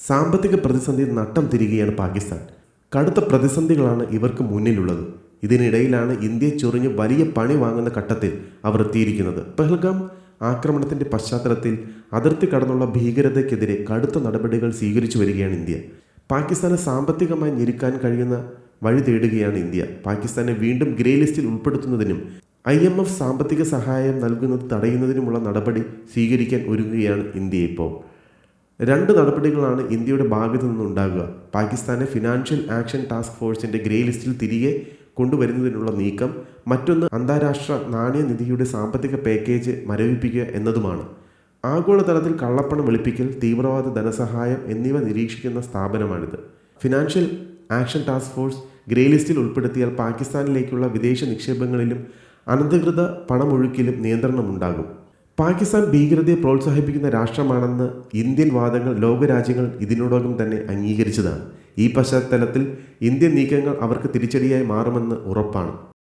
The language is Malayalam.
സാമ്പത്തിക പ്രതിസന്ധി നട്ടം തിരികെയാണ് പാകിസ്ഥാൻ. കടുത്ത പ്രതിസന്ധികളാണ് ഇവർക്ക് മുന്നിലുള്ളത്. ഇതിനിടയിലാണ് ഇന്ത്യ ചൊറിഞ്ഞ് വലിയ പണി വാങ്ങുന്ന ഘട്ടത്തിൽ അവർ എത്തിയിരിക്കുന്നത്. പെഹൽഗാം ആക്രമണത്തിൻ്റെ പശ്ചാത്തലത്തിൽ അതിർത്തി കടന്നുള്ള ഭീകരതയ്ക്കെതിരെ കടുത്ത നടപടികൾ സ്വീകരിച്ചു വരികയാണ് ഇന്ത്യ. പാകിസ്ഥാനെ സാമ്പത്തികമായി ഞെരുക്കാൻ കഴിയുന്ന വഴി തേടുകയാണ് ഇന്ത്യ. പാകിസ്ഥാനെ വീണ്ടും ഗ്രേ ലിസ്റ്റിൽ ഉൾപ്പെടുത്തുന്നതിനും IMF സാമ്പത്തിക സഹായം നൽകുന്നത് തടയുന്നതിനുമുള്ള നടപടി സ്വീകരിക്കാൻ ഒരുങ്ങുകയാണ് ഇന്ത്യ ഇപ്പോൾ. രണ്ട് നടപടികളാണ് ഇന്ത്യയുടെ ഭാഗത്തു നിന്നുണ്ടാകുക. പാകിസ്ഥാനെ ഫിനാൻഷ്യൽ ആക്ഷൻ ടാസ്ക് ഫോഴ്സിൻ്റെ ഗ്രേ ലിസ്റ്റിൽ തിരികെ കൊണ്ടുവരുന്നതിനുള്ള നീക്കം, മറ്റൊന്ന് അന്താരാഷ്ട്ര നാണയനിധിയുടെ സാമ്പത്തിക പാക്കേജ് മരവിപ്പിക്കുക എന്നതുമാണ്. ആഗോളതലത്തിൽ കള്ളപ്പണം വെളുപ്പിക്കൽ, തീവ്രവാദ ധനസഹായം എന്നിവ നിരീക്ഷിക്കുന്ന സ്ഥാപനമാണിത്. Financial action task force grey ലിസ്റ്റിൽ ഉൾപ്പെടുത്തിയാൽ പാകിസ്ഥാനിലേക്കുള്ള വിദേശ നിക്ഷേപങ്ങളിലും അനധികൃത പണമൊഴുക്കിലും നിയന്ത്രണമുണ്ടാകും. പാകിസ്ഥാൻ ഭീകരതയെ പ്രോത്സാഹിപ്പിക്കുന്ന രാഷ്ട്രമാണെന്ന് ഇന്ത്യൻ വാദങ്ങൾ ലോകരാജ്യങ്ങൾ ഇതിനോടകം തന്നെ അംഗീകരിച്ചതാണ്. ഈ പശ്ചാത്തലത്തിൽ ഇന്ത്യൻ നീക്കങ്ങൾ അവർക്ക് തിരിച്ചടിയായി മാറുമെന്ന് ഉറപ്പാണ്.